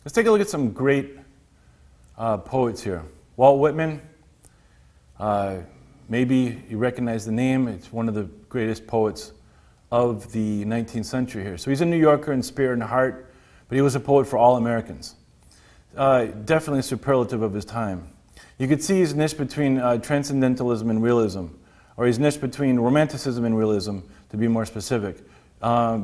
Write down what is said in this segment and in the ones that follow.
Let's take a look at some great poets here. Walt Whitman, maybe you recognize the name. It's one of the greatest poets of the 19th century here. So he's a New Yorker in spirit and heart, but he was a poet for all Americans. Definitely a superlative of his time. You could see his niche between transcendentalism and realism, or his niche between romanticism and realism, to be more specific,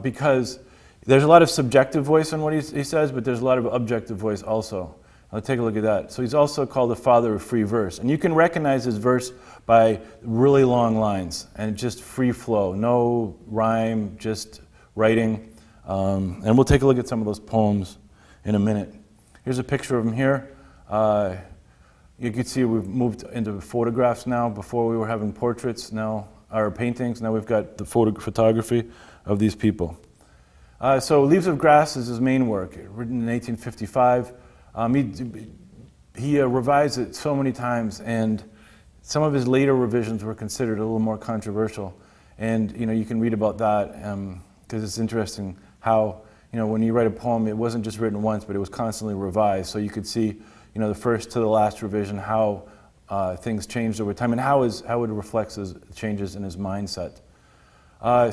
because there's a lot of subjective voice in what he says, but there's a lot of objective voice also. Let's take a look at that. So he's also called the father of free verse. And you can recognize his verse by really long lines and just free flow, no rhyme, just writing. And we'll take a look at some of those poems in a minute. Here's a picture of him here. You can see we've moved into photographs now. Before we were having portraits, now our paintings. Now we've got the photography of these people. So Leaves of Grass is his main work, written in 1855. He revised it so many times, and some of his later revisions were considered a little more controversial. And you can read about that because it's interesting how when you write a poem, it wasn't just written once, but it was constantly revised. So you could see the first to the last revision, how things changed over time, and how it reflects his changes in his mindset.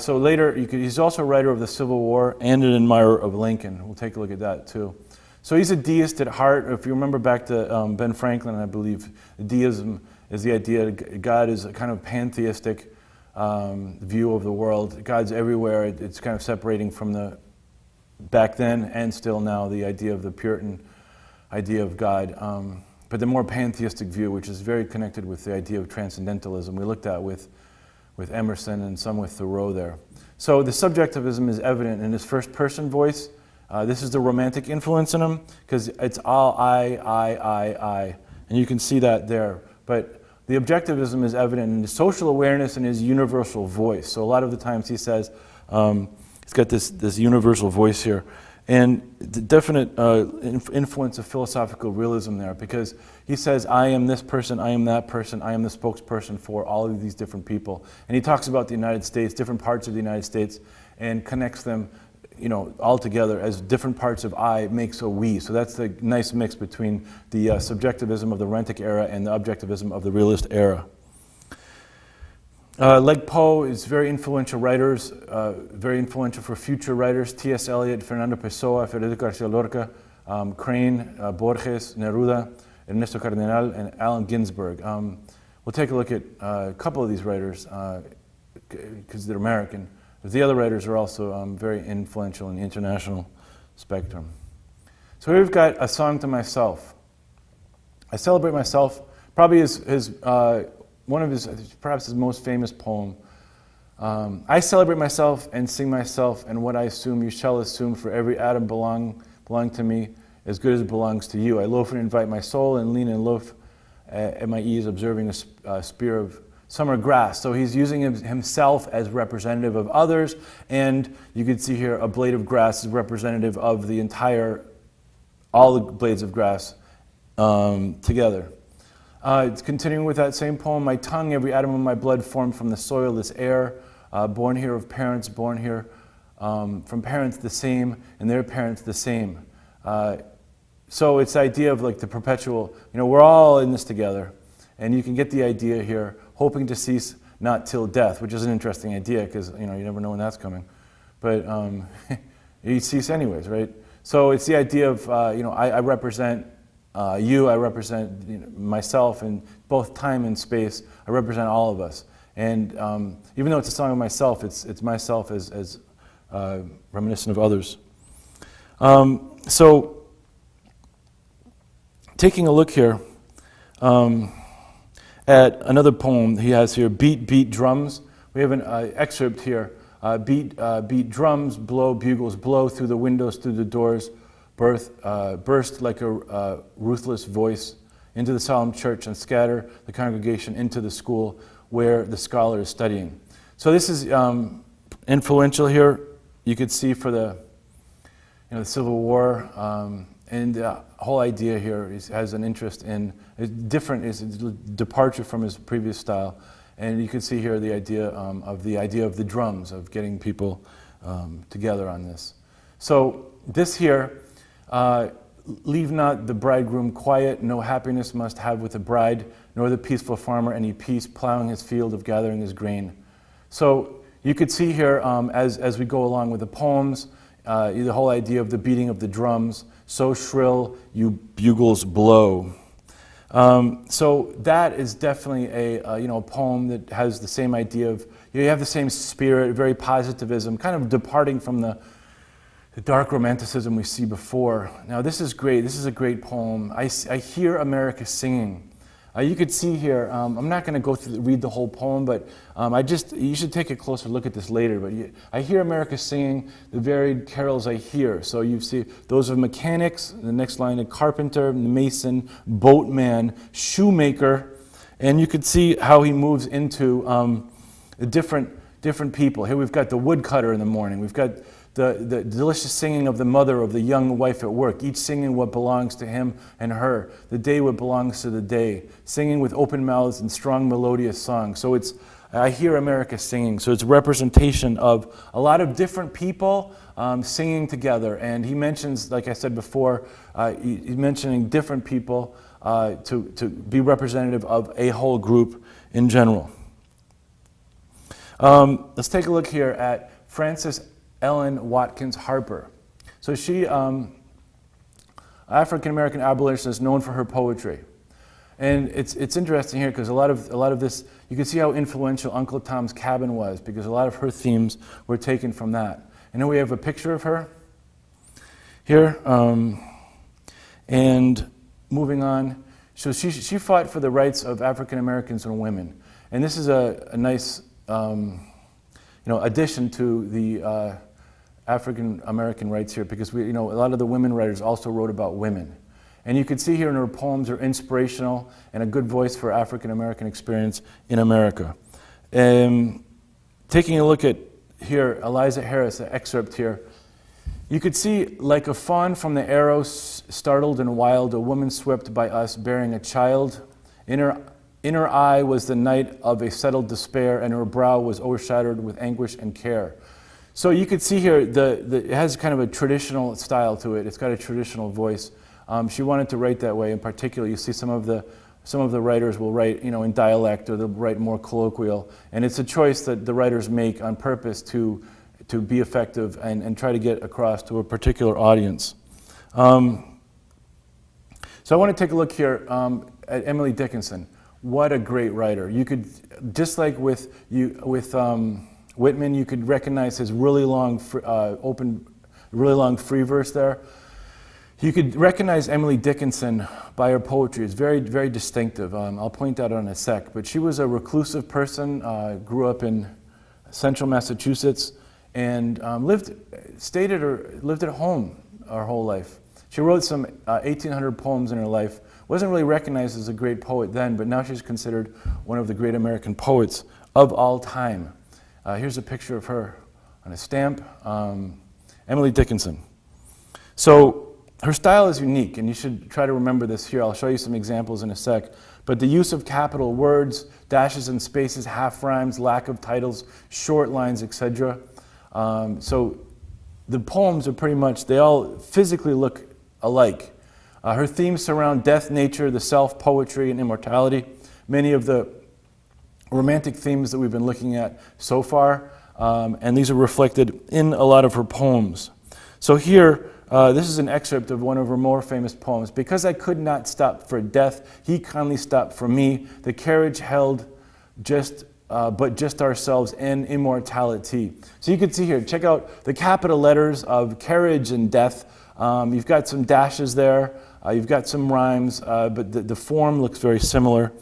So later, he's also a writer of the Civil War and an admirer of Lincoln. We'll take a look at that too. So he's a deist at heart. If you remember back to Ben Franklin, I believe, deism is the idea that God is a kind of pantheistic view of the world. God's everywhere. It's kind of separating from the back then and still now the idea of the Puritan idea of God. But the more pantheistic view, which is very connected with the idea of transcendentalism, we looked at with Emerson and some with Thoreau there. So the subjectivism is evident in his first person voice. This is the romantic influence in him, because it's all I, and you can see that there. But the objectivism is evident in his social awareness and his universal voice. So a lot of the times he says, he's got this universal voice here. And the definite influence of philosophical realism there, because he says, I am this person, I am that person, I am the spokesperson for all of these different people. And he talks about the United States, different parts of the United States, and connects them all together as different parts of I makes a we. So that's the nice mix between the subjectivism of the Romantic era and the objectivism of the realist era. Like Poe is very influential writers, very influential for future writers. T.S. Eliot, Fernando Pessoa, Federico Garcia Lorca, Crane, Borges, Neruda, Ernesto Cardenal, and Allen Ginsberg. We'll take a look at a couple of these writers because they're American. But the other writers are also very influential in the international spectrum. So here we've got A Song to Myself. I Celebrate Myself, probably one of his, perhaps his most famous poem. I celebrate myself and sing myself, and what I assume you shall assume, for every atom belong to me as good as it belongs to you. I loaf and invite my soul and lean and loaf at my ease, observing a spear of summer grass. So he's using himself as representative of others, and you can see here a blade of grass is representative of the all the blades of grass together. It's continuing with that same poem. My tongue, every atom of my blood formed from the soil, this air, born here of parents, born here from parents the same, and their parents the same. So it's the idea of like the perpetual, we're all in this together, and you can get the idea here, hoping to cease not till death, which is an interesting idea because you never know when that's coming, but you cease anyways, right? So it's the idea of I represent you, I represent myself in both time and space. I represent all of us, and even though it's a song of myself, it's myself as reminiscent of others. So taking a look here at another poem he has here, Beat, Beat Drums. We have an excerpt here. Beat drums, blow bugles, blow through the windows, through the doors, burst like a ruthless voice into the solemn church and scatter the congregation into the school where the scholar is studying. So this is influential here. You could see for the Civil War, and the whole idea here has an interest in is a departure from his previous style, and you can see here the idea of the drums, of getting people together on this. So this here, Leave not the bridegroom quiet, no happiness must have with the bride, nor the peaceful farmer any peace, plowing his field of gathering his grain. So you could see here, as we go along with the poems, the whole idea of the beating of the drums, so shrill you bugles blow. So that is definitely a poem that has the same idea of, you have the same spirit, very positivism, kind of departing from the dark romanticism we see before. Now this is great. This is a great poem. I hear America singing. You could see here, I'm not going to read the whole poem, but you should take a closer look at this later. But I hear America singing the varied carols I hear. So you see those of mechanics, the next line, a carpenter, mason, boatman, shoemaker, and you could see how he moves into the different people. Here we've got the woodcutter in the morning. We've got the delicious singing of the mother of the young wife at work, each singing what belongs to him and her, the day what belongs to the day, singing with open mouths and strong melodious song. So I hear America singing. So it's a representation of a lot of different people singing together. And he mentions, like I said before, he's mentioning different people to be representative of a whole group in general. Let's take a look here at Frances Ellen Watkins Harper. So she, African-American abolitionist known for her poetry. And it's interesting here because a lot of this, you can see how influential Uncle Tom's Cabin was because a lot of her themes were taken from that. And then we have a picture of her here. And moving on, so she fought for the rights of African-Americans and women. And this is a nice addition to the African-American rights here because a lot of the women writers also wrote about women. And you can see here in her poems are inspirational and a good voice for African-American experience in America. Taking a look at here, Eliza Harris, an excerpt here, you could see, like a fawn from the arrows, startled and wild, a woman swept by us bearing a child. In her eye was the night of a settled despair, and her brow was overshadowed with anguish and care. So you could see here, it has kind of a traditional style to it. It's got a traditional voice. She wanted to write that way. In particular, you see some of the writers will write, in dialect, or they'll write more colloquial. And it's a choice that the writers make on purpose to be effective and try to get across to a particular audience. So I want to take a look here at Emily Dickinson. What a great writer. You could, just like with Whitman, you could recognize his really long, free verse there. You could recognize Emily Dickinson by her poetry. It's very, very distinctive. I'll point that out in a sec. But she was a reclusive person, grew up in central Massachusetts, and lived at home her whole life. She wrote some 1,800 poems in her life. Wasn't really recognized as a great poet then, but now she's considered one of the great American poets of all time. Here's a picture of her on a stamp, Emily Dickinson. So her style is unique, and you should try to remember this here. I'll show you some examples in a sec. But the use of capital words, dashes and spaces, half rhymes, lack of titles, short lines, etc. So the poems are pretty much, they all physically look alike. Her themes surround death, nature, the self, poetry, and immortality. Many of the romantic themes that we've been looking at so far, and these are reflected in a lot of her poems. So here, this is an excerpt of one of her more famous poems. Because I could not stop for death, he kindly stopped for me. The carriage held but just ourselves and immortality. So you can see here, check out the capital letters of carriage and death. You've got some dashes there. You've got some rhymes, but the form looks very similar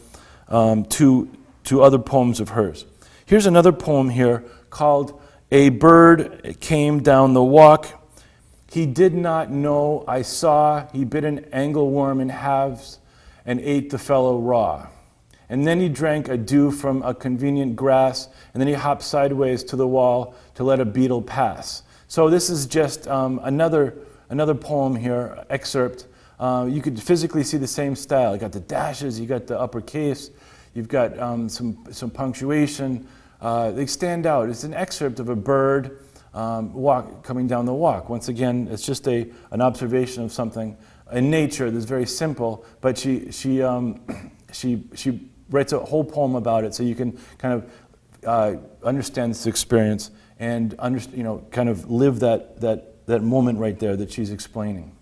to other poems of hers. Here's another poem here called A Bird Came Down the Walk. He did not know I saw. He bit an angleworm in halves and ate the fellow raw. And then he drank a dew from a convenient grass, and then he hopped sideways to the wall to let a beetle pass. So this is just another poem here, excerpt. You could physically see the same style. You got the dashes, you got the uppercase, you've got some punctuation. They stand out. It's an excerpt of a bird coming down the walk. Once again, it's just an observation of something in nature that's very simple, but she writes a whole poem about it, so you can kind of understand this experience and kind of live that moment right there that she's explaining.